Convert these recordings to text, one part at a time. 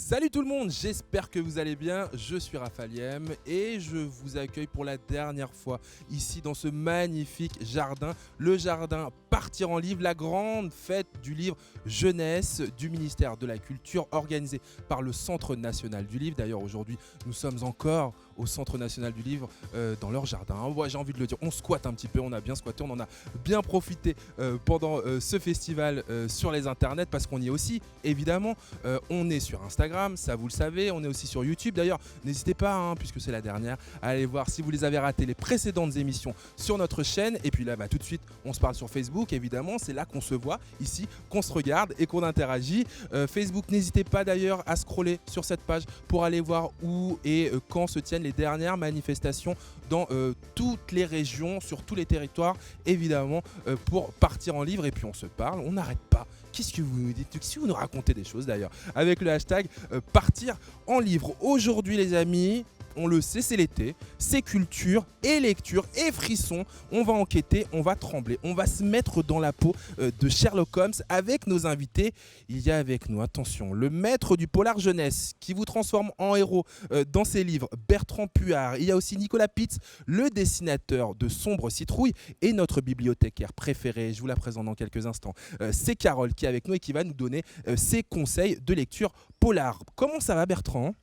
Salut tout le monde, j'espère que vous allez bien, je suis Raphaël et je vous accueille pour la dernière fois ici dans ce magnifique jardin, le jardin Partir en livre, la grande fête du livre jeunesse du ministère de la Culture organisée par le Centre national du livre. D'ailleurs aujourd'hui nous sommes encore au Centre national du livre dans leur jardin. Ouais, j'ai envie de le dire, on squatte un petit peu, on a bien squatté, on en a bien profité pendant ce festival sur les internets parce qu'on y est aussi évidemment, on est sur Instagram, ça vous le savez, on est aussi sur YouTube. D'ailleurs, n'hésitez pas, puisque c'est la dernière, à aller voir si vous les avez ratés les précédentes émissions sur notre chaîne. Et puis là, tout de suite, on se parle sur Facebook, évidemment. C'est là qu'on se voit, ici, qu'on se regarde et qu'on interagit. Facebook, n'hésitez pas d'ailleurs à scroller sur cette page pour aller voir où et quand se tiennent les dernières manifestations dans toutes les régions, sur tous les territoires, évidemment, pour partir en livre. Et puis on se parle, on n'arrête pas. Qu'est-ce que vous nous dites? Qu'est-ce que vous nous racontez des choses d'ailleurs avec le hashtag partir en livre. Aujourd'hui les amis, on le sait, c'est l'été, c'est culture et lecture et frisson. On va enquêter, on va trembler, on va se mettre dans la peau de Sherlock Holmes avec nos invités. Il y a avec nous, attention, le maître du polar jeunesse qui vous transforme en héros dans ses livres, Bertrand Puard. Il y a aussi Nicolas Pitz, le dessinateur de Sombre Citrouille et notre bibliothécaire préféré. Je vous la présente dans quelques instants. C'est Carole qui est avec nous et qui va nous donner ses conseils de lecture polar. Comment ça va Bertrand ?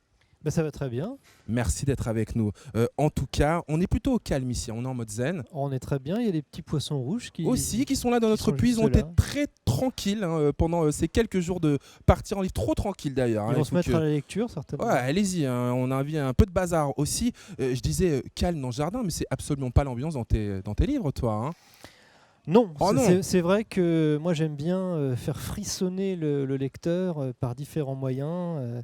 Ça va très bien. Merci d'être avec nous. En tout cas, on est plutôt au calme ici, on est en mode zen. On est très bien, il y a des petits poissons rouges qui sont là dans notre puits. Ils ont été très tranquilles pendant ces quelques jours de partir en livre. Trop tranquilles d'ailleurs. Ils vont se mettre à la lecture certainement. Ouais, allez-y, on a envie un peu de bazar aussi. Je disais calme dans le jardin, mais c'est absolument pas l'ambiance dans tes livres, toi. Non, non. C'est vrai que moi j'aime bien faire frissonner le lecteur par différents moyens.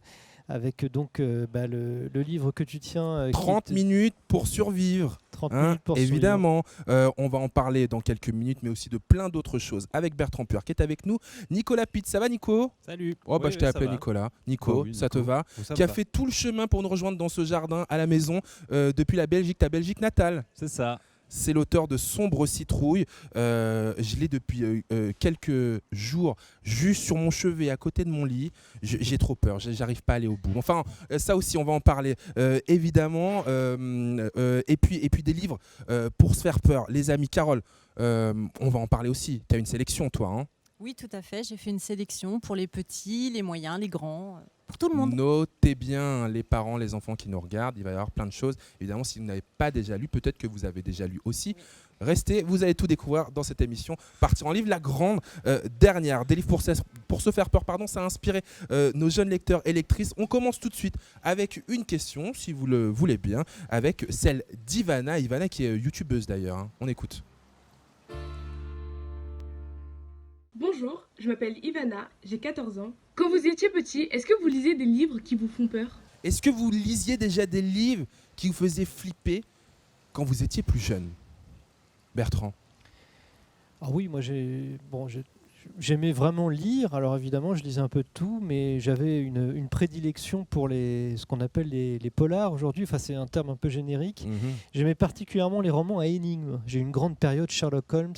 Avec donc le livre que tu tiens. 30 minutes pour survivre. 30 minutes pour évidemment. On va en parler dans quelques minutes, mais aussi de plein d'autres choses avec Bertrand Puard qui est avec nous. Nicolas Pitz, ça va Nico ? Salut. Je t'ai appelé Nicolas. Nico, ça te va ? Qui a fait tout le chemin pour nous rejoindre dans ce jardin à la maison depuis la Belgique, ta Belgique natale. C'est ça. C'est l'auteur de Sombre Citrouille. Je l'ai depuis quelques jours juste sur mon chevet à côté de mon lit. J'ai trop peur, j'arrive pas à aller au bout. Enfin, ça aussi, on va en parler évidemment. Et puis des livres pour se faire peur. Les amis, Carole, on va en parler aussi. Tu as une sélection, toi. Oui, tout à fait. J'ai fait une sélection pour les petits, les moyens, les grands, pour tout le monde. Notez bien les parents, les enfants qui nous regardent. Il va y avoir plein de choses. Évidemment, si vous n'avez pas déjà lu, peut-être que vous avez déjà lu aussi. Restez, vous allez tout découvrir dans cette émission. Partir en livre, la grande dernière. Des livres pour se faire peur, ça a inspiré nos jeunes lecteurs et lectrices. On commence tout de suite avec une question, si vous le voulez bien, avec celle d'Ivana. Ivana qui est youtubeuse d'ailleurs. On écoute. Bonjour, je m'appelle Ivana, j'ai 14 ans. Quand vous étiez petit, est-ce que vous lisez des livres qui vous font peur ? Est-ce que vous lisiez déjà des livres qui vous faisaient flipper quand vous étiez plus jeune ? Bertrand ? Ah oui, moi j'aimais vraiment lire. Alors évidemment, je lisais un peu de tout, mais j'avais une prédilection pour ce qu'on appelle les polars aujourd'hui. Enfin, c'est un terme un peu générique. J'aimais particulièrement les romans à énigmes. J'ai eu une grande période Sherlock Holmes.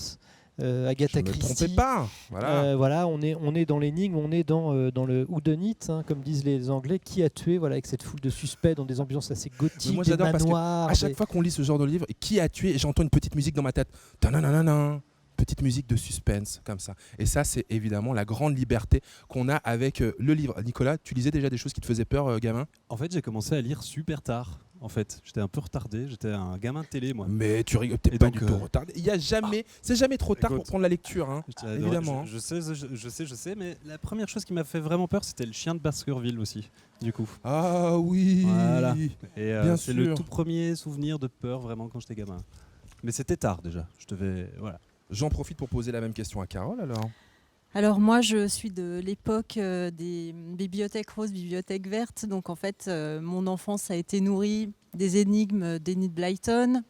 Agatha Christie. Ne me trompez pas. Voilà, on est dans l'énigme, on est dans le whodunit, comme disent les Anglais, qui a tué, avec cette foule de suspects dans des ambiances assez gothiques, moi, j'adore des manoirs. Parce que à chaque fois qu'on lit ce genre de livre, qui a tué, j'entends une petite musique dans ma tête. Petite musique de suspense comme ça. Et ça, c'est évidemment la grande liberté qu'on a avec le livre. Nicolas, tu lisais déjà des choses qui te faisaient peur, gamin ? En fait, j'ai commencé à lire super tard. En fait, j'étais un peu retardé. J'étais un gamin de télé, moi. Mais tu rigoles, t'es pas du tout retardé. C'est jamais trop tard pour prendre la lecture, évidemment. Je sais, mais la première chose qui m'a fait vraiment peur, c'était le chien de Baskerville aussi, du coup. Ah oui. Voilà. Et bien c'est sûr. le tout premier souvenir de peur vraiment quand j'étais gamin. Mais c'était tard déjà. Voilà. J'en profite pour poser la même question à Carole alors. Alors moi, je suis de l'époque des bibliothèques roses, bibliothèques vertes. Donc en fait, mon enfance a été nourrie des énigmes d'Enid Blyton.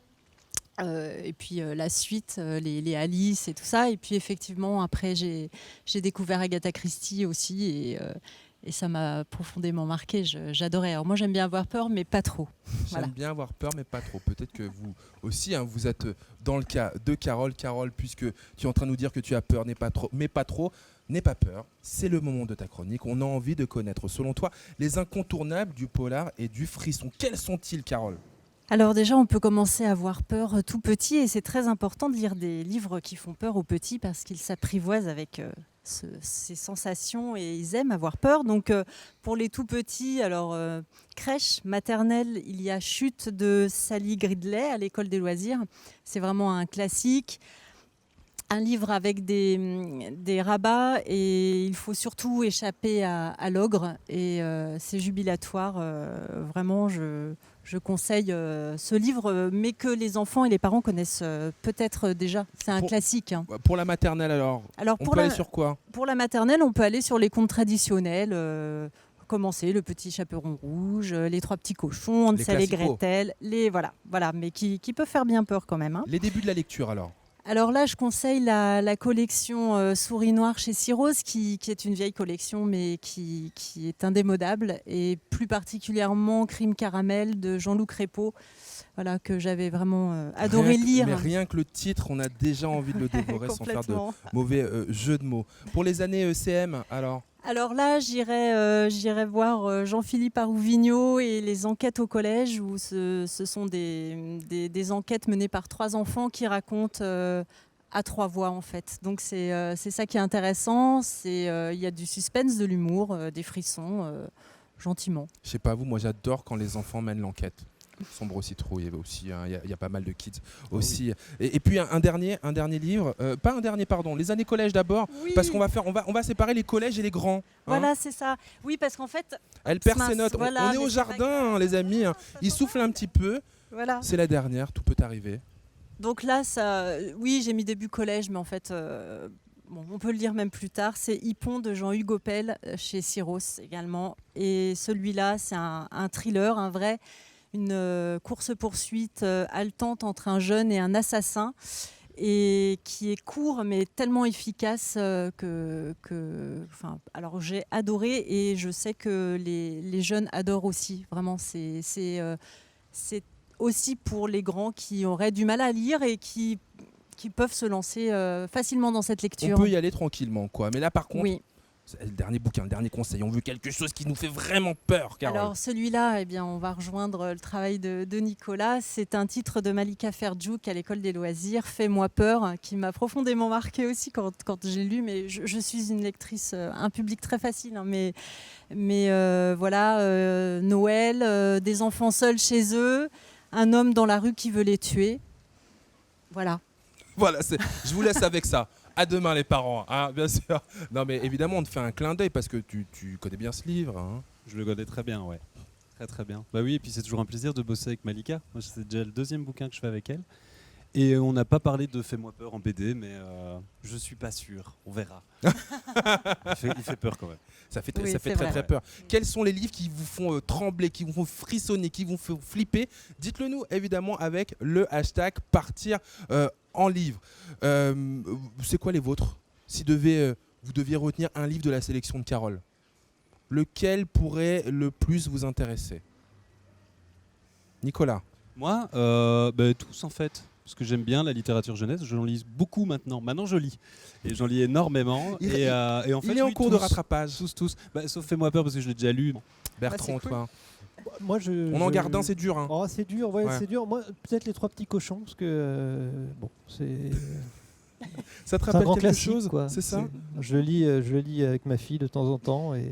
Et puis la suite, les Alice et tout ça. Et puis effectivement, après, j'ai découvert Agatha Christie aussi. et ça m'a profondément marqué. J'adorais. Alors moi, j'aime bien avoir peur, mais pas trop. Voilà. J'aime bien avoir peur, mais pas trop. Peut-être que vous aussi, vous êtes dans le cas de Carole. Carole, puisque tu es en train de nous dire que tu as peur, mais pas trop. N'aie pas peur, c'est le moment de ta chronique. On a envie de connaître, selon toi, les incontournables du polar et du frisson. Quels sont-ils, Carole ? Alors déjà, on peut commencer à avoir peur tout petit, et c'est très important de lire des livres qui font peur aux petits parce qu'ils s'apprivoisent avec ces sensations et ils aiment avoir peur. Donc pour les tout petits, alors crèche, maternelle, il y a Chute de Sally Gridley à l'école des loisirs. C'est vraiment un classique. Un livre avec des rabats, et il faut surtout échapper à l'ogre, et c'est jubilatoire. Vraiment, je conseille ce livre, mais que les enfants et les parents connaissent peut-être déjà. C'est un classique. Hein. Pour la maternelle alors on peut aller sur quoi ? Pour la maternelle, on peut aller sur les contes traditionnels. Commencer Le Petit Chaperon Rouge, Les Trois Petits Cochons, Hansel et Gretel, voilà, mais qui peuvent faire bien peur quand même. Hein. Les débuts de la lecture alors ? Alors là, je conseille la collection Souris Noire chez Cyrose, qui est une vieille collection, mais qui est indémodable, et plus particulièrement Crime Caramel de Jean-Loup Crépeau, voilà, que j'avais vraiment adoré lire. Mais rien que le titre, on a déjà envie de le dévorer sans faire de mauvais jeu de mots. Pour les années CM, alors là, j'irai voir Jean-Philippe Arouvigno et les enquêtes au collège, où ce sont des enquêtes menées par 3 enfants qui racontent à 3 voix en fait. Donc c'est ça qui est intéressant. Il y a du suspense, de l'humour, des frissons, gentiment. Je sais pas vous, moi j'adore quand les enfants mènent l'enquête. Sombre citrouille aussi, il y a pas mal de kids aussi. Oui. Et puis un dernier livre, pas un dernier, pardon, les années collège d'abord, oui. Parce qu'on va séparer les collèges et les grands. Voilà, c'est ça. Oui, parce qu'en fait... Elle perd ses notes. Voilà, on est au jardin, les amis. Il souffle un petit peu. Voilà. C'est la dernière, tout peut arriver. Donc là, oui, j'ai mis début collège, mais en fait... on peut le lire même plus tard. C'est Hippon de Jean-Hugues Oppel chez Cyrose également. Et celui-là, c'est un thriller, un vrai... une course-poursuite haletante entre un jeune et un assassin, et qui est court mais tellement efficace alors j'ai adoré, et je sais que les jeunes adorent aussi. Vraiment, c'est aussi pour les grands qui auraient du mal à lire et qui peuvent se lancer facilement dans cette lecture. On peut y aller tranquillement, quoi. Mais là, par contre... Oui. Le dernier bouquin, le dernier conseil. On veut quelque chose qui nous fait vraiment peur, Carole. Alors celui-là, on va rejoindre le travail de Nicolas. C'est un titre de Malika Ferjouk à l'école des loisirs, Fais-moi peur, qui m'a profondément marqué aussi quand j'ai lu. Mais je suis une lectrice, un public très facile. Hein, mais voilà, Noël, des enfants seuls chez eux, un homme dans la rue qui veut les tuer. Voilà. Voilà, je vous laisse avec ça. À demain les parents, bien sûr. Non mais évidemment on te fait un clin d'œil parce que tu connais bien ce livre. Hein. Je le connais très bien, ouais. Très très bien. Bah oui, et puis c'est toujours un plaisir de bosser avec Malika. Moi c'est déjà le 2e bouquin que je fais avec elle. Et on n'a pas parlé de Fais-moi peur en BD, mais je suis pas sûr. On verra. il fait peur quand même. Ça fait très peur. Quels sont les livres qui vous font trembler, qui vous font frissonner, qui vous font flipper ? Dites-le nous évidemment avec le hashtag partir en livre. C'est quoi les vôtres ? Si vous deviez retenir un livre de la sélection de Carole, lequel pourrait le plus vous intéresser ? Nicolas ? Moi, tous en fait. Parce que j'aime bien la littérature jeunesse, j'en lis beaucoup maintenant. Maintenant, je lis. Et j'en lis énormément. Et en fait, il est en cours de rattrapage. Tous. Sauf Fais-moi peur parce que je l'ai déjà lu. Bertrand, toi. Moi, on en garde un, c'est dur. Hein. Oh, c'est dur, ouais. C'est dur. Moi, peut-être Les Trois Petits Cochons, parce que c'est. Ça te rappelle quelque classique, chose, quoi. C'est ça. Je le lis avec ma fille de temps en temps, et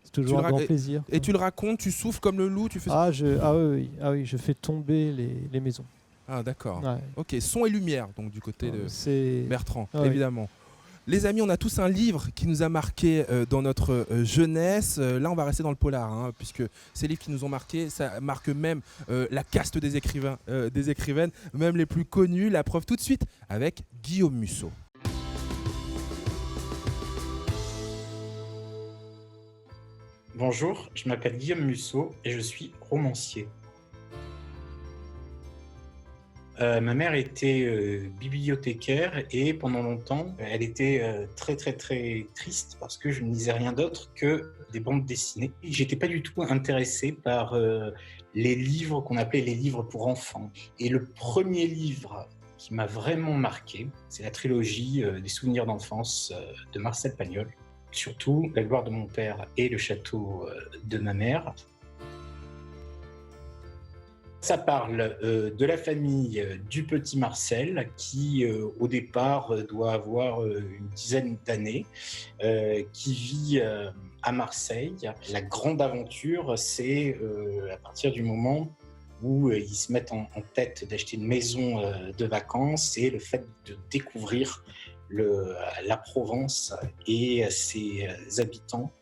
c'est toujours un grand plaisir. Et tu le racontes, tu souffles comme le loup, tu fais. Oui, je fais tomber les maisons. Ah d'accord. Ouais. Ok, son et lumière, donc du côté de Bertrand, évidemment. Les amis, on a tous un livre qui nous a marqué dans notre jeunesse. Là, on va rester dans le polar, puisque ces livres qui nous ont marqué, ça marque même la caste des écrivains, des écrivaines, même les plus connus. La preuve tout de suite avec Guillaume Musso. Bonjour, je m'appelle Guillaume Musso et je suis romancier. Ma mère était bibliothécaire et pendant longtemps, elle était très très très triste parce que je ne lisais rien d'autre que des bandes dessinées. J'étais pas du tout intéressé par les livres qu'on appelait les livres pour enfants. Et le premier livre qui m'a vraiment marqué, c'est la trilogie des souvenirs d'enfance de Marcel Pagnol. Surtout La gloire de mon père et Le château de ma mère. Ça parle de la famille du petit Marcel qui, au départ, doit avoir une dizaine d'années, qui vit à Marseille. La grande aventure, c'est à partir du moment où ils se mettent en tête d'acheter une maison de vacances et le fait de découvrir la Provence et ses habitants.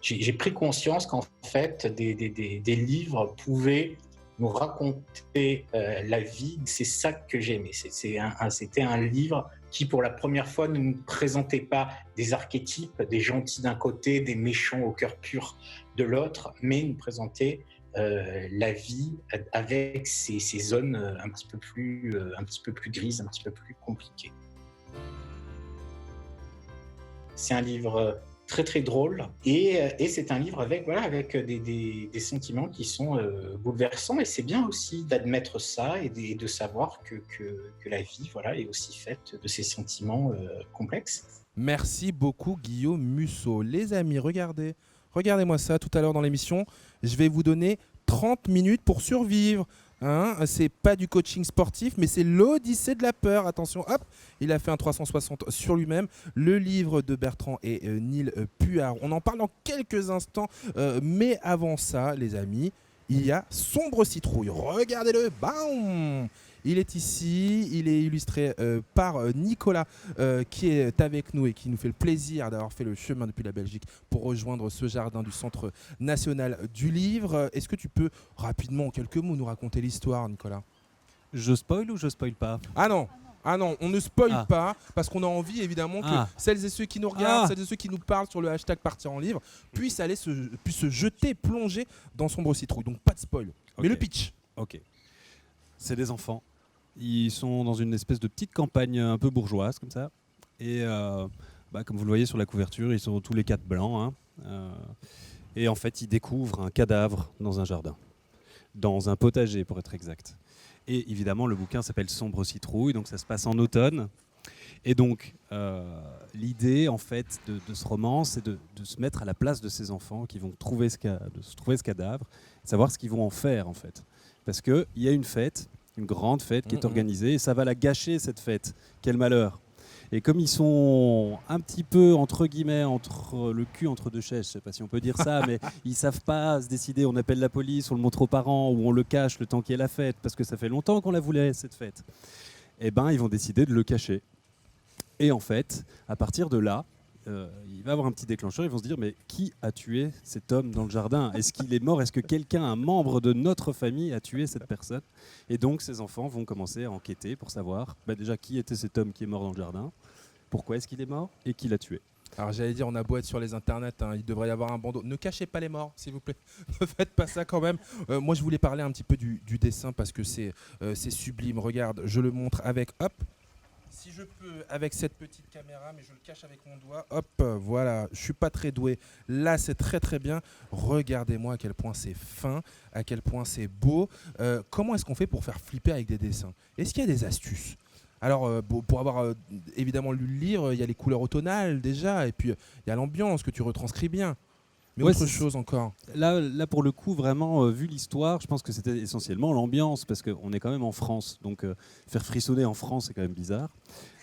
J'ai pris conscience qu'en fait, des livres pouvaient nous raconter la vie. C'est ça que j'aimais. C'était un livre qui, pour la première fois, ne nous présentait pas des archétypes, des gentils d'un côté, des méchants au cœur pur de l'autre, mais nous présentait la vie avec ses zones un petit peu plus grises, un petit peu plus compliquées. C'est un livre très très drôle et c'est un livre avec des sentiments qui sont bouleversants, et c'est bien aussi d'admettre ça et de savoir que la vie est aussi faite de ces sentiments complexes. Merci beaucoup Guillaume Musso. Les amis, regardez-moi ça tout à l'heure dans l'émission. Je vais vous donner 30 minutes pour survivre. C'est pas du coaching sportif, mais c'est l'Odyssée de la peur. Attention, hop, il a fait un 360 sur lui-même. Le livre de Bertrand et Neil Puard. On en parle dans quelques instants, mais avant ça, les amis, il y a Sombre Citrouille. Regardez-le, bam! Il est ici, il est illustré par Nicolas qui est avec nous et qui nous fait le plaisir d'avoir fait le chemin depuis la Belgique pour rejoindre ce jardin du Centre national du livre. Est-ce que tu peux rapidement, en quelques mots, nous raconter l'histoire, Nicolas ? Je spoil ou je spoil pas ? Ah non, on ne spoil pas parce qu'on a envie évidemment que celles et ceux qui nous regardent, celles et ceux qui nous parlent sur le hashtag Partir en livre puissent se jeter, plonger dans Sombre Citrouille. Donc pas de spoil. Okay. Mais le pitch. Ok. C'est des enfants. Ils sont dans une espèce de petite campagne un peu bourgeoise comme ça. Et comme vous le voyez sur la couverture, ils sont tous les quatre blancs. Et en fait, ils découvrent un cadavre dans un jardin. Dans un potager pour être exact. Et évidemment, le bouquin s'appelle Sombre Citrouille, donc ça se passe en automne. Et donc, l'idée en fait de ce roman, c'est de se mettre à la place de ces enfants qui vont trouver ce cadavre, de savoir ce qu'ils vont en faire en fait. Parce qu'il y a une fête, une grande fête qui est organisée, et ça va la gâcher cette fête. Quel malheur! Et comme ils sont un petit peu, entre guillemets, entre le cul entre deux chaises, je ne sais pas si on peut dire ça, mais ils ne savent pas se décider, on appelle la police, on le montre aux parents, ou on le cache le temps qu'il y a la fête, parce que ça fait longtemps qu'on la voulait, cette fête. Eh bien, ils vont décider de le cacher. Et en fait, à partir de là, il va y avoir un petit déclencheur, ils vont se dire, mais qui a tué cet homme dans le jardin ? Est-ce qu'il est mort ? Est-ce que quelqu'un, un membre de notre famille, a tué cette personne ? Et donc, ces enfants vont commencer à enquêter pour savoir déjà qui était cet homme qui est mort dans le jardin, pourquoi est-ce qu'il est mort et qui l'a tué. Alors j'allais dire, on a beau être sur les internets, il devrait y avoir un bandeau. Ne cachez pas les morts, s'il vous plaît. Ne faites pas ça quand même. Moi, je voulais parler un petit peu du dessin parce que c'est sublime. Regarde, je le montre avec, hop, si je peux, avec cette petite caméra, mais je le cache avec mon doigt. Hop, voilà, je suis pas très doué. Là, c'est très très bien. Regardez-moi à quel point c'est fin, à quel point c'est beau. Comment est-ce qu'on fait pour faire flipper avec des dessins ? Est-ce qu'il y a des astuces ? Alors, pour avoir évidemment lu le livre, il y a les couleurs automnales déjà, et puis il y a l'ambiance que tu retranscris bien. Mais autre chose encore. Là, pour le coup, vraiment, vu l'histoire, je pense que c'était essentiellement l'ambiance, parce qu'on est quand même en France. Donc, faire frissonner en France, c'est quand même bizarre.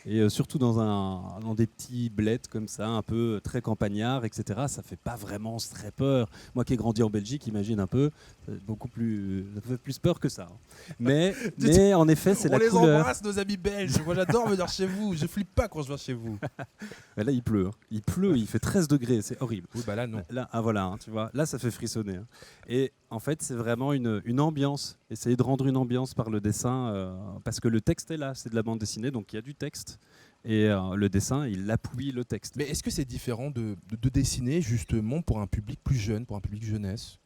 Et surtout dans des petits bleds comme ça, un peu très campagnards, etc., ça fait pas vraiment très peur. Moi qui ai grandi en Belgique, imagine un peu, ça fait plus peur que ça. Mais en effet, c'est la couleur. On les embrasse, nos amis belges. Moi, j'adore venir chez vous. Je flippe pas quand je viens chez vous. Là, il pleut. Il fait 13 degrés, c'est horrible. Oui, bah là, non. Là, voilà, tu vois. Là, ça fait frissonner. Et en fait, c'est vraiment une ambiance. Essayer de rendre une ambiance par le dessin, parce que le texte est là, c'est de la bande dessinée, donc il y a du texte. Et le dessin, il appuie le texte. Mais est-ce que c'est différent de dessiner justement pour un public plus jeune, pour un public jeunesse ?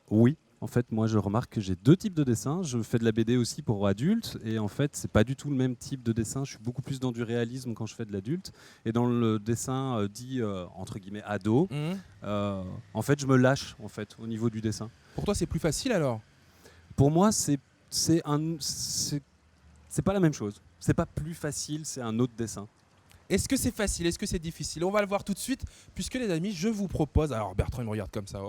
Oui, En fait, moi, je remarque que j'ai 2 types de dessins. Je fais de la BD aussi pour adultes, et en fait, c'est pas du tout le même type de dessin. Je suis beaucoup plus dans du réalisme quand je fais de l'adulte, et dans le dessin dit entre guillemets ado. En fait, je me lâche en fait au niveau du dessin. Pour toi, c'est plus facile alors? Pour moi, c'est pas la même chose. C'est pas plus facile, c'est un autre dessin. Est-ce que c'est facile? Est-ce que c'est difficile? On va le voir tout de suite, puisque les amis, je vous propose... Alors Bertrand, il me regarde comme ça,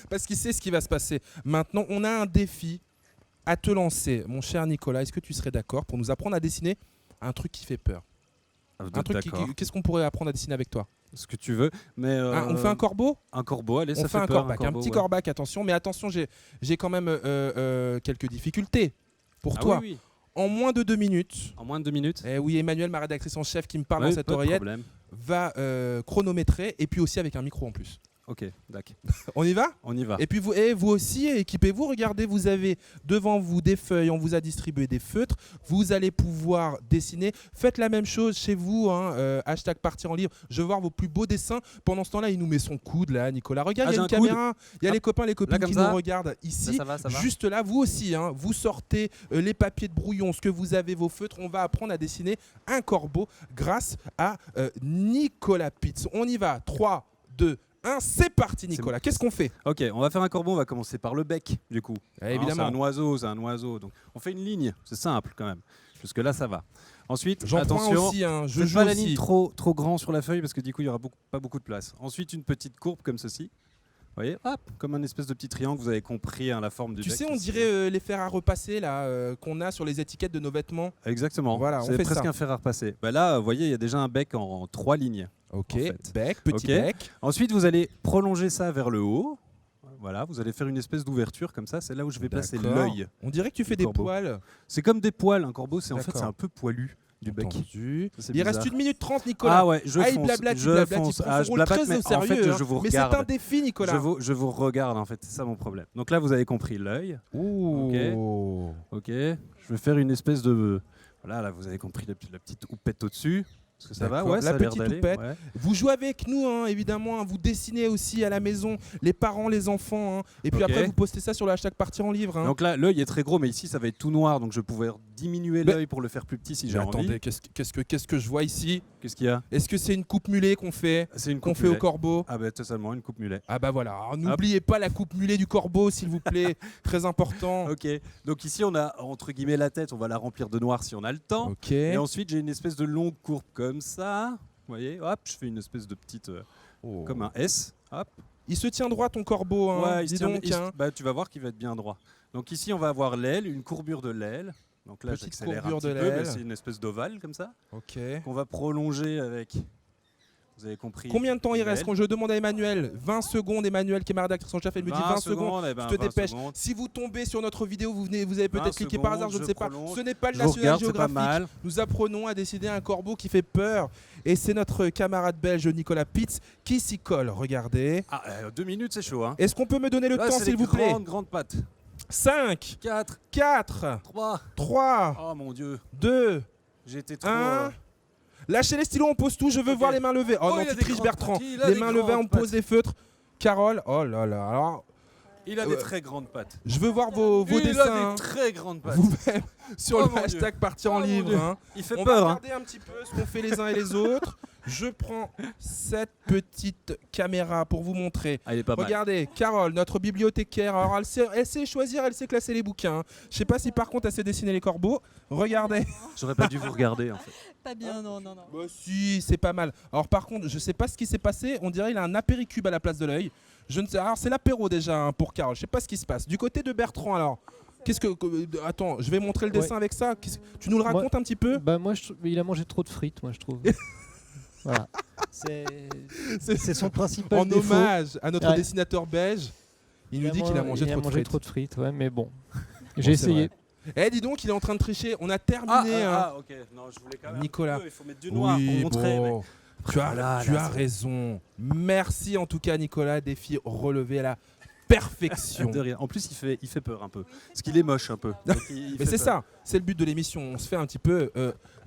parce qu'il sait ce qui va se passer. Maintenant, on a un défi à te lancer. Mon cher Nicolas, est-ce que tu serais d'accord pour nous apprendre à dessiner un truc qui fait peur? Un truc qu'est-ce qu'on pourrait apprendre à dessiner avec toi? Ce que tu veux, mais On fait un corbeau? Un corbeau, allez, On ça fait un peur, corbac, un petit ouais. corbac, attention. Mais attention, j'ai quand même quelques difficultés pour Ah toi. oui, oui. En moins de 2 minutes... En moins de 2 minutes. Eh oui, Emmanuel, ma rédactrice en chef qui me parle Oui, dans cette pas de oreillette, problème. va chronométrer, et puis aussi avec un micro en plus. Ok, d'accord. On y va? On y va. Et puis vous aussi, équipez-vous. Regardez, vous avez devant vous des feuilles, on vous a distribué des feutres. Vous allez pouvoir dessiner. Faites la même chose chez vous, hein, hashtag partir en livre. Je veux voir vos plus beaux dessins. Pendant ce temps-là, il nous met son coude là, Nicolas. Regarde, il y a une j'ai un coude. caméra. Il y a les copains, les copines comme qui ça. nous regardent ici. Ça va. Juste là, vous aussi, hein, vous sortez les papiers de brouillon, ce que vous avez, vos feutres. On va apprendre à dessiner un corbeau grâce à Nicolas Pitts. On y va. 3, 2, 1, c'est parti Nicolas. bon. Qu'est-ce qu'on fait? Ok, on va faire un corbeau, on va commencer par le bec, du coup. Évidemment. C'est un oiseau. Donc on fait une ligne, c'est simple quand même. Jusque là, ça va. Ensuite, J'en prends attention, aussi, hein, je faites joue pas la aussi. ligne trop grand sur la feuille parce que du coup, il y aura pas beaucoup de place. Ensuite, une petite courbe comme ceci. Vous voyez, hop, comme un espèce de petit triangle, vous avez compris hein, la forme du Tu bec. sais, on ici. dirait les fers à repasser là qu'on a sur les étiquettes de nos vêtements. Exactement, Voilà, on c'est fait presque ça. un fer à repasser. Bah là, vous voyez, il y a déjà un bec en 3 lignes. Ok, en fait. bec, petit Ok. bec. Ensuite, vous allez prolonger ça vers le haut. Voilà, vous allez faire une espèce d'ouverture comme ça. C'est là où je vais placer D'accord. l'œil. On dirait que tu fais du des corbeau. poils. C'est comme des poils, un corbeau. C'est en fait, D'accord. c'est un peu poilu du bec. Entendu. Ça, c'est Il reste bizarre. 1 minute 30 Nicolas. Ah ouais, je il fonce. blablate, je il blablate, fonce. il prend Ah, son je rôle blablate, très mais au sérieux. en fait, hein. je vous Mais c'est regarde. un défi Nicolas. Je vous regarde en fait, c'est ça mon problème. Donc là, vous avez compris l'œil. Ouh. Ok. Je vais faire une espèce de. Voilà, là, vous avez compris la petite houppette au-dessus. Est-ce que ça va? D'accord. Ouais, La ça a l'air petite d'aller. houppette. Ouais. Vous jouez avec nous, hein, évidemment. Hein. Vous dessinez aussi à la maison, les parents, les enfants. Hein. Et puis Ok. après, vous postez ça sur le hashtag partir en livre. Hein. Donc là, l'œil est très gros, mais ici, ça va être tout noir. Donc je vais pouvoir diminuer Mais- l'œil pour le faire plus petit si j'ai Mais envie. attendez, qu'est-ce que je vois ici? Qu'est-ce qu'il y a? Est-ce que c'est une coupe mulet qu'on fait? C'est une Qu'on coupe fait au mulet. corbeau? Ah bah totalement, une coupe mulet. Ah bah voilà, alors, n'oubliez pas la coupe mulet du corbeau s'il vous plaît, très important. Ok, donc ici on a entre guillemets la tête, on va la remplir de noir si on a le temps. Ok. Et ensuite j'ai une espèce de longue courbe comme ça. Vous voyez, hop, je fais une espèce de petite, Oh. comme un S. Hop. Il se tient droit ton corbeau, hein. Ouais, il se Dis tient- donc, il se- hein. bah, tu vas voir qu'il va être bien droit. Donc ici on va avoir l'aile, une courbure de l'aile. Donc là Petite j'accélère courbure un petit de peu, mais l'aile. c'est une espèce d'ovale comme ça Ok. qu'on va prolonger avec. Vous avez compris. Combien de temps il reste? l'aile. Quand je demande à Emmanuel, 20 secondes, Emmanuel qui est ma rédactrice en chef, elle me dit 20 secondes. eh ben, Tu te 20 dépêches. secondes. Si vous tombez sur notre vidéo, vous avez 20 peut-être cliqué par hasard, je ne secondes, sais pas. prolonge. Ce n'est pas le Je vous National regarde, c'est pas Geographic. mal. Nous apprenons à dessiner un corbeau qui fait peur. Et c'est notre camarade belge Nicolas Pitts qui s'y colle. Regardez. Ah, 2 minutes c'est chaud. Hein. Est-ce qu'on peut me donner le Là, temps, c'est s'il les vous plaît? Grande patte. 5, 4, 4, 3. 3, Oh mon dieu, 2, j'ai été trop. 1. Lâchez les stylos, on pose tout. Je veux Ok. voir les mains levées. Oh, Oh, non, il a tu des triches, grandes Bertrand. pattes, il a Les des mains levées, on grandes pose des feutres. Carole, oh là là. Alors, Il a des très grandes pattes. je veux voir vos Il dessins. a hein. des très grandes pattes. Vous-même sur Oh le mon Dieu. hashtag partir en Oh mon livre. Dieu. hein. Il fait On va peur. Hein. regarder un petit peu ce qu'on fait les uns et les autres. Je prends cette petite caméra pour vous montrer. Ah, il est pas mal. Regardez, Carole, notre bibliothécaire, alors elle sait choisir, elle sait classer les bouquins. Je sais pas si par contre elle sait dessiner les corbeaux. Regardez. J'aurais pas dû vous regarder en fait. Pas bien, non, non, non. Bah si, c'est pas mal. Alors par contre, je sais pas ce qui s'est passé, on dirait qu'il a un apéricube à la place de l'œil. Je ne sais. Alors c'est l'apéro déjà hein, pour Carole, je sais pas ce qui se passe. Du côté de Bertrand alors, attends, je vais montrer le dessin avec ça. Tu nous le racontes un petit peu? Bah moi, il a mangé trop de frites, moi je trouve. Voilà. C'est son principal En défaut. hommage à notre Ouais. dessinateur belge, il nous dit qu'il a mangé trop de frites. Ouais, mais bon, Bon, j'ai c'est essayé. Eh dis donc, il est en train de tricher. On a terminé. hein. ok. Non, je voulais quand même. Nicolas. un petit peu, il faut mettre du noir pour Oui, montrer. bon. Tu as, Voilà, tu là, as c'est- raison. Merci en tout cas Nicolas, défi relevé. Elle a perfection. De rien. En plus, il fait peur un peu. Parce qu'il est moche un peu. Donc, il Mais fait c'est peur. ça, c'est le but de l'émission. On se fait un petit peu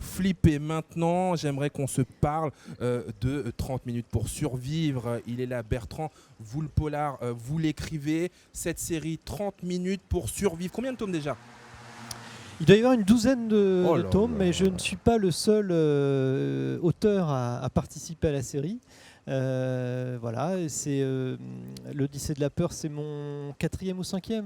flipper maintenant. J'aimerais qu'on se parle de 30 minutes pour survivre. Il est là, Bertrand. Vous, le polar, vous l'écrivez. Cette série, 30 minutes pour survivre. Combien de tomes déjà ? Il doit y avoir une douzaine de Oh là tomes, là. mais je ne suis pas le seul auteur à participer à la série. Voilà, et c'est l'Odyssée de la peur, c'est mon 4e ou 5e.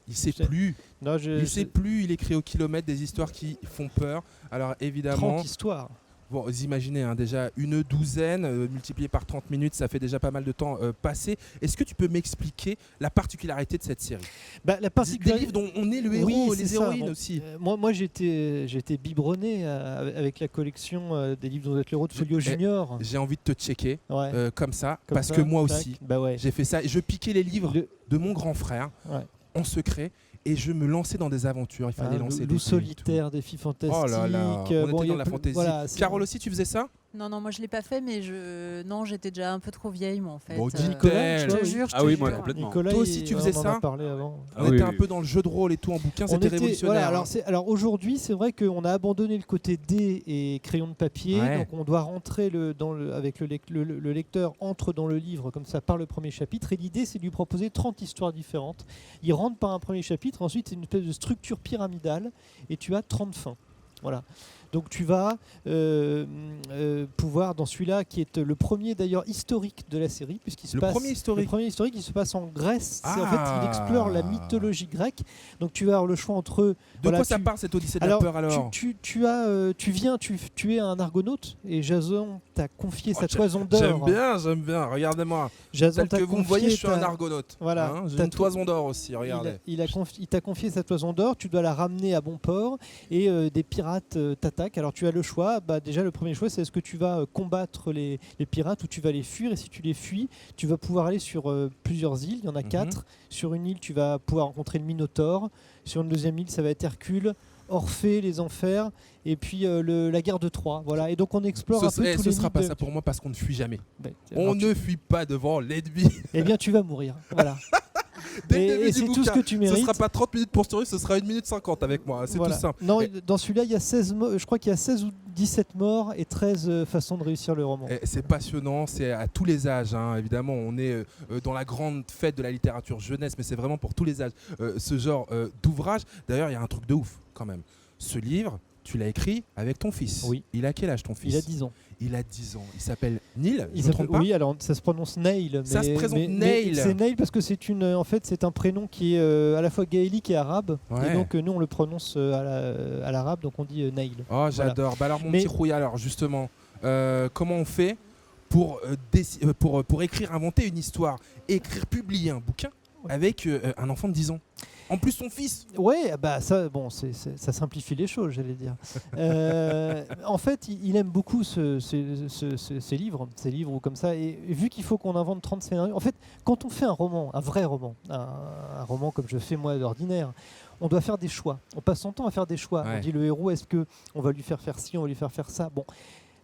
Il sait je sais- plus. Non, Il sait plus. Il écrit au kilomètre des histoires qui font peur. Alors évidemment, 30 histoires. bon, vous imaginez déjà une douzaine multipliée par 30 minutes, ça fait déjà pas mal de temps passé. Est-ce que tu peux m'expliquer la particularité de cette série ? Bah, la Des livres dont on est le héros, Oui, les c'est ça. héroïnes Bon, aussi. Moi j'étais biberonné avec la collection des livres dont vous êtes le héros de Folio Junior. J'ai envie de te checker Ouais, comme ça, comme parce ça, que moi tac. aussi, Bah ouais. j'ai fait ça. Je piquais les livres Le- de mon grand frère Ouais. en secret et je me lançais dans des aventures. Il fallait lancer des Loup dés et solitaire, défi tout. fantastique. Oh là là, on bon, était il y dans a la plus- fantaisie. voilà, c'est- Carole aussi, tu faisais ça ? Non, moi je l'ai pas fait, mais non, j'étais déjà un peu trop vieille, moi en fait. Bon, Nicolas, dis-elle. tu vois, je te jure, je Ah te oui, jure. moi complètement. Nicolas, Toi aussi, tu faisais on en ça a parlé avant. Ah On oui, était oui, un oui. peu dans le jeu de rôle et tout en bouquin, On c'était était- révolutionnaire. voilà, hein. alors aujourd'hui, c'est vrai qu'on a abandonné le côté dés et crayon de papier, Ouais. donc on doit rentrer avec le lecteur entre dans le livre comme ça par le premier chapitre. Et l'idée, c'est de lui proposer 30 histoires différentes. Il rentre par un premier chapitre, ensuite c'est une espèce de structure pyramidale et tu as 30 fins. Voilà. Donc tu vas pouvoir, dans celui-là, qui est le premier d'ailleurs historique de la série, puisqu'il se Le passe... premier historique. Le premier historique, il se passe en Grèce. En Ah. fait, il explore la mythologie grecque. Donc tu vas avoir le choix entre... De voilà, quoi ça tu- parle cette Odyssée de la peur alors ? tu es un argonaute et Jason t'a confié Oh, sa toison d'or. J'aime bien, regardez-moi. Jason Tel t'a que vous me confié voyez, je suis un ta- argonaute. Voilà, Hein, j'ai t'as une tout- toison d'or aussi, regardez. Il t'a confié sa toison d'or, tu dois la ramener à bon port et des pirates t'attaquent. Alors tu as le choix, déjà le premier choix c'est est-ce que tu vas combattre les pirates ou tu vas les fuir, et si tu les fuis, tu vas pouvoir aller sur plusieurs îles, il y en a 4. Sur une île tu vas pouvoir rencontrer le Minotaure, sur une deuxième île ça va être Hercule, Orphée, les enfers, et puis la guerre de Troie. Voilà. Et donc on explore un peu tous Ce les sera mythes pas de- ça pour moi parce qu'on ne fuit jamais. Ben, On alors ne fuit pas devant l'ennemi. Eh bien tu vas mourir. Voilà. Dès le Et début du c'est tout ce bouquin. que tu Ce mérites. sera pas 30 minutes pour survivre, ce sera 1 minute 50 avec moi. C'est Voilà. tout simple. Non, Et- dans celui-là, il y a 16 je crois qu'il y a 16 ou 17 morts et 13 façons de réussir le roman. C'est passionnant, c'est à tous les âges, hein. Évidemment, on est dans la grande fête de la littérature jeunesse, mais c'est vraiment pour tous les âges ce genre d'ouvrage. D'ailleurs, il y a un truc de ouf quand même. Ce livre, tu l'as écrit avec ton fils. Oui. Il a quel âge ton fils ? Il a 10 ans. Il a 10 ans. Il s'appelle Neil, Il je me trompe s'appelle- pas ? oui, alors ça se prononce Neil. Ça se présente mais Neil. c'est Neil parce que en fait, c'est un prénom qui est à la fois gaélique et arabe. Ouais. Et donc nous, on le prononce à l'arabe, donc on dit Neil. Oh, j'adore. Bah alors, mon Mais- petit rouille, alors justement, comment on fait pour écrire, inventer une histoire, écrire, publier un bouquin avec un enfant de 10 ans ? En plus, son fils. Ouais, bah ça, bon, ça simplifie les choses, j'allais dire. En fait, il aime beaucoup ces livres ou comme ça. Et vu qu'il faut qu'on invente 30 scénarios, en fait, quand on fait un roman, un vrai roman, un roman comme je fais moi d'ordinaire, on doit faire des choix. On passe son temps à faire des choix. Ouais. On dit le héros, est-ce que on va lui faire ci, on va lui faire ça. Bon.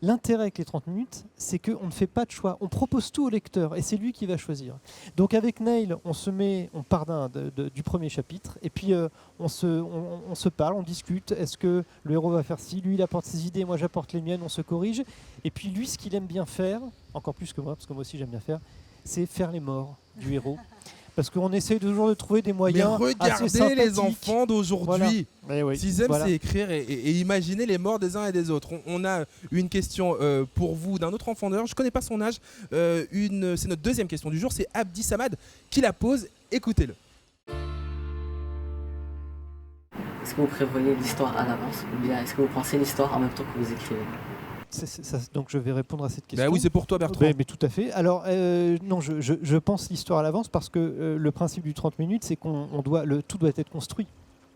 L'intérêt avec les 30 minutes, c'est qu'on ne fait pas de choix. On propose tout au lecteur et c'est lui qui va choisir. Donc avec Neil, on part du premier chapitre et puis on se parle, on discute. Est-ce que le héros va faire ci ? Lui, il apporte ses idées, moi j'apporte les miennes, on se corrige. Et puis lui, ce qu'il aime bien faire, encore plus que moi, parce que moi aussi j'aime bien faire, c'est faire les morts du héros. Parce qu'on essaye toujours de trouver des Mais moyens assez regardez sympathiques. les enfants d'aujourd'hui. Eh oui, S'ils aiment, voilà. c'est écrire et imaginer les morts des uns et des autres. On a une question pour vous d'un autre enfant d'heure. Je ne connais pas son âge. C'est notre deuxième question du jour. C'est Abdi Samad qui la pose. Écoutez-le. Est-ce que vous prévoyez l'histoire à l'avance ou bien est-ce que vous pensez l'histoire en même temps que vous écrivez? Donc je vais répondre à cette question. Bah oui, c'est pour toi, Bertrand. Mais tout à fait. Alors, non, je pense l'histoire à l'avance parce que le principe du 30 minutes, c'est tout doit être construit.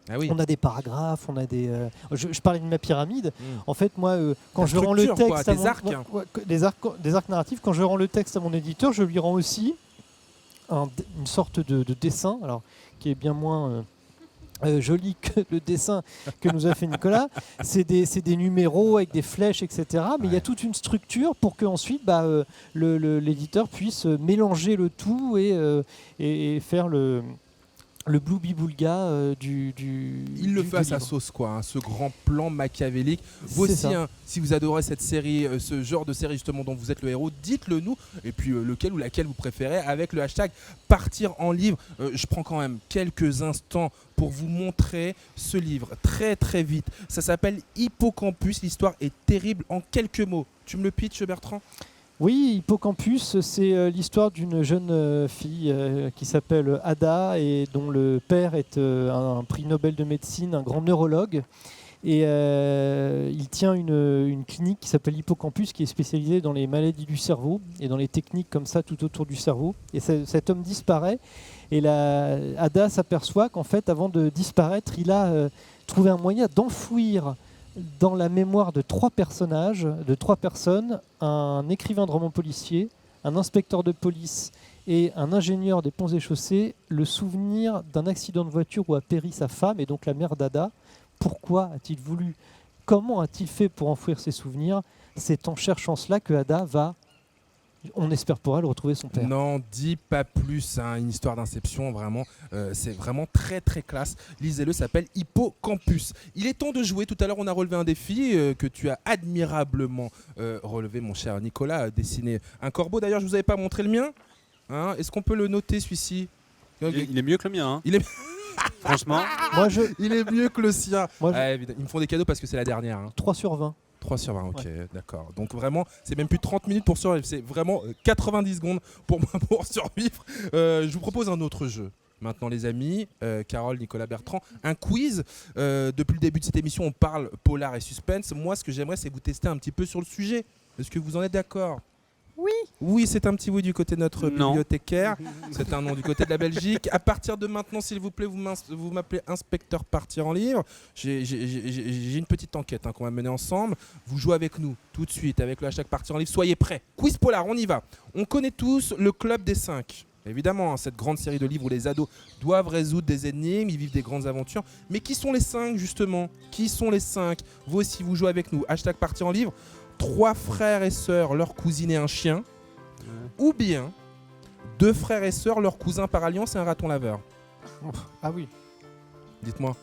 Ah oui. On a des paragraphes, on a des. Je parlais de ma pyramide. En fait, moi, quand La je rends le structure, texte quoi, à tes mon, arcs. ouais, des arcs narratifs, quand je rends le texte à mon éditeur, je lui rends aussi une sorte de dessin, alors qui est bien moins joli que le dessin que nous a fait Nicolas. C'est des numéros avec des flèches, etc. Mais il y a toute une structure pour qu'ensuite l'éditeur puisse mélanger le tout et faire le Bloubi-Boulga Il le fait à sa sauce, quoi, hein, ce grand plan machiavélique. Vous C'est aussi, ça. hein, si vous adorez cette série, ce genre de série justement dont vous êtes le héros, dites-le nous. Et puis lequel ou laquelle vous préférez avec le hashtag partir en livre. Je prends quand même quelques instants pour vous montrer ce livre très très vite. Ça s'appelle Hippocampus. L'histoire est terrible en quelques mots. Tu me le pitches, Bertrand ? Oui, Hippocampus, c'est l'histoire d'une jeune fille qui s'appelle Ada et dont le père est un prix Nobel de médecine, un grand neurologue. Et il tient une clinique qui s'appelle Hippocampus, qui est spécialisée dans les maladies du cerveau et dans les techniques comme ça tout autour du cerveau. Et cet homme disparaît. Et Ada s'aperçoit qu'en fait, avant de disparaître, il a trouvé un moyen d'enfouir dans la mémoire de 3 personnages, de 3 personnes, un écrivain de roman policier, un inspecteur de police et un ingénieur des ponts et chaussées, le souvenir d'un accident de voiture où a péri sa femme et donc la mère d'Ada. Pourquoi a-t-il voulu, comment a-t-il fait pour enfouir ses souvenirs? C'est en cherchant cela que Ada va, on espère pour elle, retrouver son père. Non, dis pas plus, hein, une histoire d'inception, vraiment, c'est vraiment très très classe. Lisez-le, ça s'appelle Hippocampus. Il est temps de jouer. Tout à l'heure, on a relevé un défi que tu as admirablement relevé, mon cher Nicolas, dessiner un corbeau. D'ailleurs, je vous avais pas montré le mien. Hein, est-ce qu'on peut le noter, celui-ci? Il est mieux que le mien. Hein. Il est... Franchement, il est mieux que le sien. Moi, Évidemment. Ils me font des cadeaux parce que c'est la dernière. Hein. 3 sur 20. 3 sur 20, ok, Ouais. d'accord. Donc vraiment, c'est même plus 30 minutes pour survivre, c'est vraiment 90 secondes pour moi pour survivre. Je vous propose un autre jeu. Maintenant les amis, Carole, Nicolas, Bertrand, un quiz. Depuis le début de cette émission, on parle polar et suspense. Moi, ce que j'aimerais, c'est vous tester un petit peu sur le sujet. Est-ce que vous en êtes d'accord ? Oui. Oui, c'est un petit oui du côté de notre Non. bibliothécaire. C'est un nom du côté de la Belgique. À partir de maintenant, s'il vous plaît, vous m'appelez inspecteur partir en livre. J'ai une petite enquête qu'on va mener ensemble. Vous jouez avec nous tout de suite avec le hashtag partir en livre. Soyez prêts. Quiz polar, on y va. On connaît tous le Club des 5. Évidemment, hein, cette grande série de livres où les ados doivent résoudre des énigmes, ils vivent des grandes aventures. Mais qui sont les 5 justement? Qui sont les 5? Vous aussi, vous jouez avec nous. Hashtag partir en livre. 3 frères et sœurs, leur cousine et un chien. Ou bien 2 frères et sœurs, leur cousin par alliance et un raton laveur. Ah oui. Dites-moi.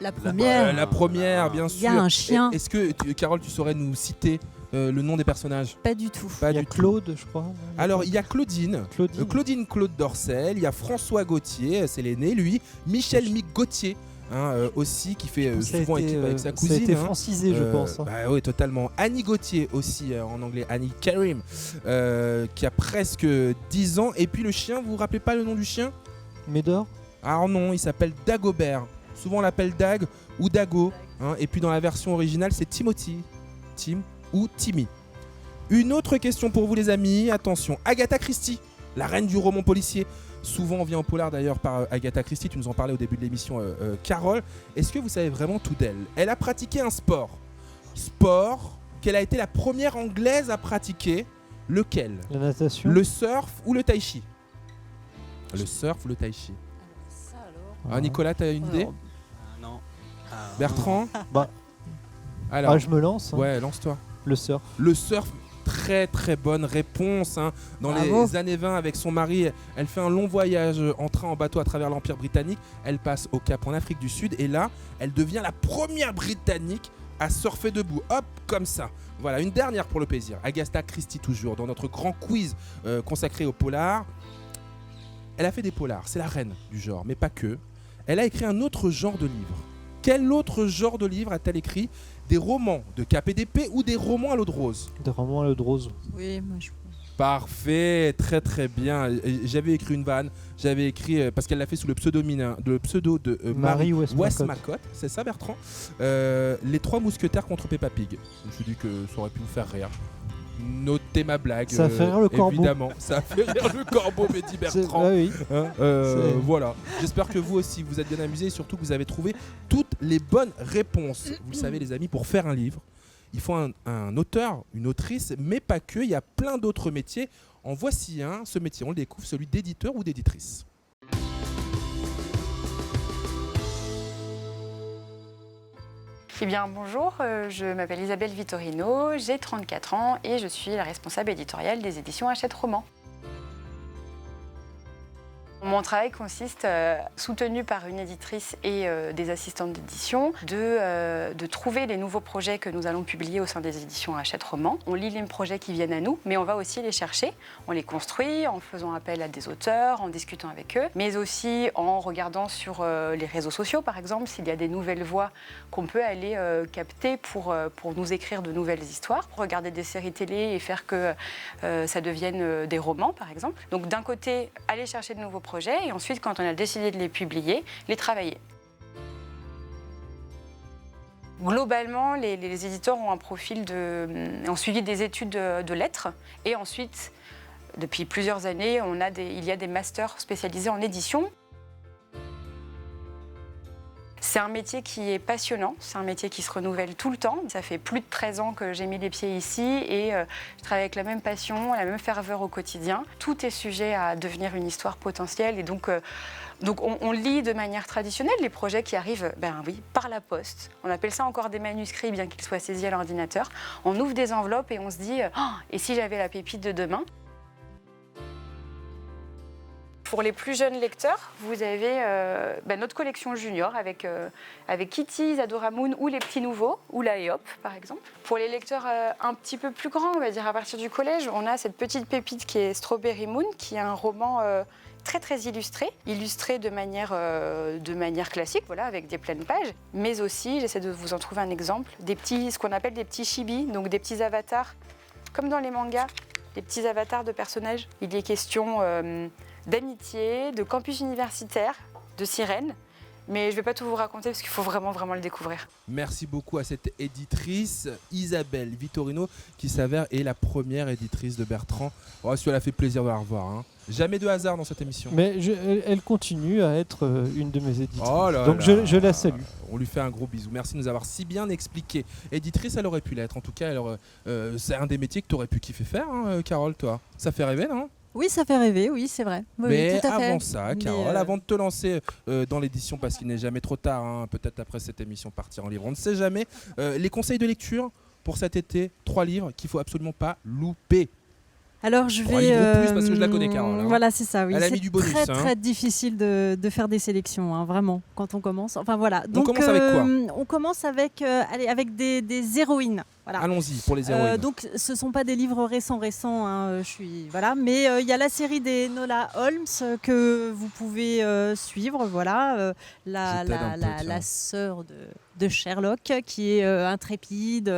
La première. La première, bien Il sûr. y a un chien. Est-ce que, Carole, tu saurais nous citer le nom des personnages? Pas du tout. Pas Il y a du tout. Claude, je crois. Alors, il y a Claudine. Claude Dorcel. Il y a François Gauthier, c'est l'aîné, lui. Michel Mick Gauthier. Aussi qui fait souvent équipe avec sa cousine. Ça a été francisé, je pense. Bah oui, totalement. Annie Gauthier aussi, en anglais, Annie Karim, qui a presque 10 ans. Et puis le chien, vous vous rappelez pas le nom du chien? Médor. Alors non, il s'appelle Dagobert. Souvent on l'appelle Dag ou Dago. Hein. Et puis dans la version originale, c'est Timothy, Tim ou Timmy. Une autre question pour vous les amis, attention. Agatha Christie, la reine du roman policier. Souvent on vient au polar d'ailleurs par Agatha Christie, tu nous en parlais au début de l'émission Carole. Est-ce que vous savez vraiment tout d'elle? Elle a pratiqué un sport qu'elle a été la première anglaise à pratiquer. Lequel? La natation. Le surf ou le tai chi? Le surf ou le tai chi? Ça alors. Ah, Nicolas, t'as une idée? non. Bertrand? Bah, Alors, je me lance. Hein. ouais, lance-toi. Le surf. Le surf, très très bonne réponse. Hein. Dans Bravo. les années 20, avec son mari, elle fait un long voyage en train, en bateau à travers l'Empire britannique. Elle passe au Cap en Afrique du Sud et là, elle devient la première Britannique à surfer debout. Hop, comme ça. Voilà, une dernière pour le plaisir. Agatha Christie toujours, dans notre grand quiz consacré au polar. Elle a fait des polars, c'est la reine du genre, mais pas que. Elle a écrit un autre genre de livre. Quel autre genre de livre a-t-elle écrit? Des romans de cap et d'épée ou des romans à l'eau de rose? Des romans à l'eau de rose. Oui, moi je. Parfait, très très bien. J'avais écrit une vanne, j'avais écrit, parce qu'elle l'a fait sous le pseudo de Marie Westmacott, c'est ça Bertrand? Les 3 mousquetaires contre Peppa Pig. Je me suis dit que ça aurait pu vous faire rire. Notez ma blague. Ça a fait rire le corbeau. Évidemment, ça a fait rire le corbeau, me dit Bertrand. Ah oui. Hein, voilà. J'espère que vous aussi vous êtes bien amusés et surtout que vous avez trouvé toutes les bonnes réponses. Vous le savez les amis, pour faire un livre, il faut un auteur, une autrice, mais pas que. Il y a plein d'autres métiers. En voici un. Ce métier, on le découvre, celui d'éditeur ou d'éditrice. Eh bien, bonjour, je m'appelle Isabelle Vittorino, j'ai 34 ans et je suis la responsable éditoriale des éditions Hachette Roman. Mon travail consiste, soutenu par une éditrice et des assistantes d'édition, de trouver les nouveaux projets que nous allons publier au sein des éditions Hachette Roman. On lit les projets qui viennent à nous, mais on va aussi les chercher. On les construit en faisant appel à des auteurs, en discutant avec eux, mais aussi en regardant sur les réseaux sociaux, par exemple, s'il y a des nouvelles voix qu'on peut aller capter pour nous écrire de nouvelles histoires, regarder des séries télé et faire que ça devienne des romans, par exemple. Donc d'un côté, aller chercher de nouveaux projets, et ensuite, quand on a décidé de les publier, les travailler. Globalement, les éditeurs ont un profil ont suivi des études de lettres, et ensuite, depuis plusieurs années, il y a des masters spécialisés en édition. C'est un métier qui est passionnant, c'est un métier qui se renouvelle tout le temps. Ça fait plus de 13 ans que j'ai mis les pieds ici et je travaille avec la même passion, la même ferveur au quotidien. Tout est sujet à devenir une histoire potentielle et donc on lit de manière traditionnelle les projets qui arrivent par la poste. On appelle ça encore des manuscrits, bien qu'ils soient saisis à l'ordinateur. On ouvre des enveloppes et on se dit et si j'avais la pépite de demain ? Pour les plus jeunes lecteurs, vous avez notre collection junior avec Kitty, Isadora Moon ou Les Petits Nouveaux, ou la Éop par exemple. Pour les lecteurs un petit peu plus grands, on va dire à partir du collège, on a cette petite pépite qui est Strawberry Moon, qui est un roman très très illustré de manière classique, voilà, avec des pleines pages, mais aussi, j'essaie de vous en trouver un exemple, ce qu'on appelle des petits chibi, donc des petits avatars, comme dans les mangas, des petits avatars de personnages. Il est question d'amitié, de campus universitaire, de sirènes. Mais je ne vais pas tout vous raconter parce qu'il faut vraiment le découvrir. Merci beaucoup à cette éditrice, Isabelle Vittorino, qui s'avère est la première éditrice de Bertrand. Oh, ça l'a fait plaisir de la revoir. Hein. Jamais de hasard dans cette émission. Mais elle continue à être une de mes éditrices. Oh là donc là. je la salue. On lui fait un gros bisou. Merci de nous avoir si bien expliqué. Éditrice, elle aurait pu l'être. En tout cas, c'est un des métiers que tu aurais pu kiffer faire, hein, Carole, toi. Ça fait rêver, non ? Oui, ça fait rêver, oui, c'est vrai. Oui, mais tout à fait. avant ça, Carole, avant de te lancer dans l'édition, parce qu'il n'est jamais trop tard, hein, peut-être après cette émission partir en livre, on ne sait jamais, les conseils de lecture pour cet été, 3 livres qu'il ne faut absolument pas louper. Alors je vais. Un livre plus parce que je la connais, Carole. Hein. Voilà, c'est ça. Oui. Elle a mis du bonus. C'est très difficile de faire des sélections, hein, vraiment, quand on commence. Enfin voilà. Donc, on commence avec quoi ? On commence avec des héroïnes. Voilà. Allons-y pour les héroïnes. Donc ce ne sont pas des livres récents, hein, mais il y a la série des Enola Holmes que vous pouvez suivre. Voilà, la sœur de Sherlock qui est intrépide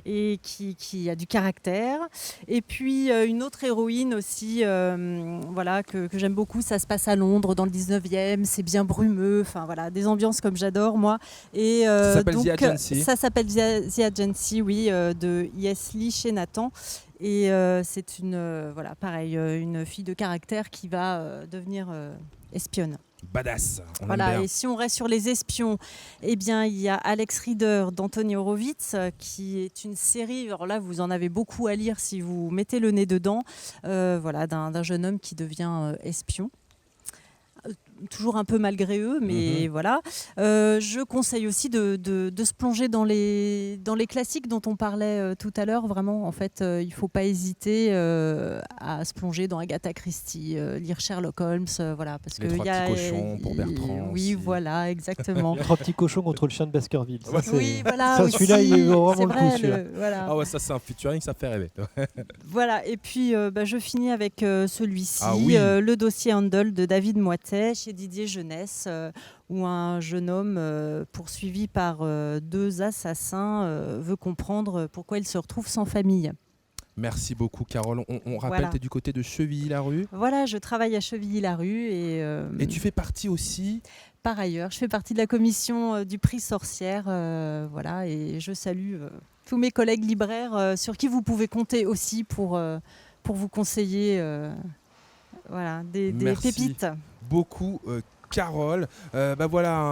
et qui a du caractère. Et puis une autre héroïne aussi, que j'aime beaucoup. Ça se passe à Londres dans le 19e. C'est bien brumeux. Enfin voilà, des ambiances comme j'adore moi. Et ça s'appelle The Agency. Ça s'appelle The Agency, oui, de Yesley chez Nathan. Et c'est une fille de caractère qui va devenir espionne. Badass. Voilà, et si on reste sur les espions, eh bien, il y a Alex Rieder d'Anthony Horowitz, qui est une série, alors là, vous en avez beaucoup à lire si vous mettez le nez dedans, d'un jeune homme qui devient espion. Toujours un peu malgré eux, mais voilà. Je conseille aussi de se plonger dans les classiques dont on parlait tout à l'heure. Vraiment, en fait, il ne faut pas hésiter à se plonger dans Agatha Christie, lire Sherlock Holmes, voilà, parce les que 3 petits cochons pour Bertrand. Oui, aussi. Voilà, exactement. 3 petits cochons contre le chien de Baskerville. Ça, oui, voilà. Ça, celui-là, il est vraiment le coup. Voilà. Ah ouais, ça c'est un featuring, ça fait rêver. Voilà, et puis je finis avec celui-ci, le dossier Handel de David Moitet chez Didier Jeunesse, où un jeune homme poursuivi par 2 assassins veut comprendre pourquoi il se retrouve sans famille. Merci beaucoup, Carole. On rappelle, tu es du côté de Chevilly-la-Rue. Voilà, je travaille à Chevilly-la-Rue. Et tu fais partie aussi ? Par ailleurs, je fais partie de la commission du prix Sorcière. Et je salue tous mes collègues libraires sur qui vous pouvez compter aussi pour vous conseiller des pépites. Beaucoup, Carole. Un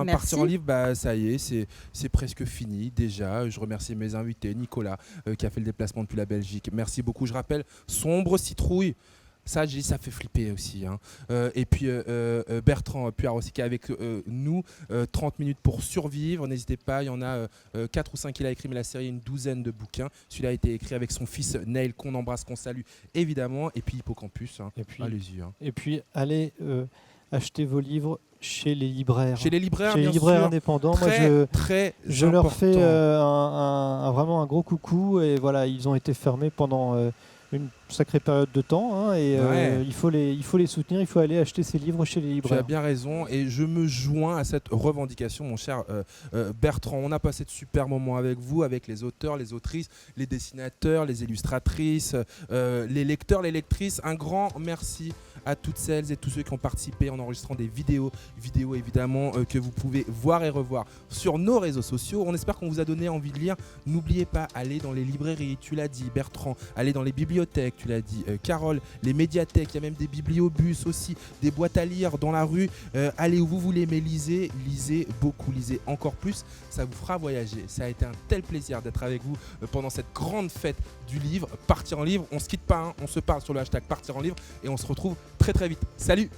partir en livre, ça y est, c'est presque fini déjà. Je remercie mes invités, Nicolas qui a fait le déplacement depuis la Belgique. Merci beaucoup. Je rappelle, Sombre Citrouille, Ça, ça fait flipper aussi. Hein. Et puis Bertrand Puard aussi qui est avec nous. 30 minutes pour survivre. N'hésitez pas, il y en a 4 ou 5 qu'il a écrit, mais la série a une douzaine de bouquins. Celui-là a été écrit avec son fils Neil, qu'on embrasse, qu'on salue évidemment. Et puis Hippocampus. Hein. Allez-y. Hein. Et puis allez acheter vos livres chez les libraires. Chez les libraires, chez les libraires indépendants. Très, moi, très je leur fais vraiment un gros coucou. Et voilà, ils ont été fermés pendant une sacrée période de temps, hein, et il faut les soutenir, il faut aller acheter ces livres chez les libraires. Tu as bien raison et je me joins à cette revendication, mon cher Bertrand. On a passé de super moments avec vous, avec les auteurs, les autrices, les dessinateurs, les illustratrices, les lecteurs, les lectrices. Un grand merci à toutes celles et tous ceux qui ont participé en enregistrant des vidéos évidemment que vous pouvez voir et revoir sur nos réseaux sociaux. On espère qu'on vous a donné envie de lire. N'oubliez pas, allez dans les librairies, tu l'as dit Bertrand, allez dans les bibliothèques, tu l'as dit Carole, les médiathèques, il y a même des bibliobus aussi, des boîtes à lire dans la rue. Allez où vous voulez, mais lisez beaucoup, lisez encore plus, ça vous fera voyager. Ça a été un tel plaisir d'être avec vous pendant cette grande fête du livre, Partir en livre. On se quitte pas, hein, on se parle sur le hashtag Partir en livre et on se retrouve très très vite. Salut!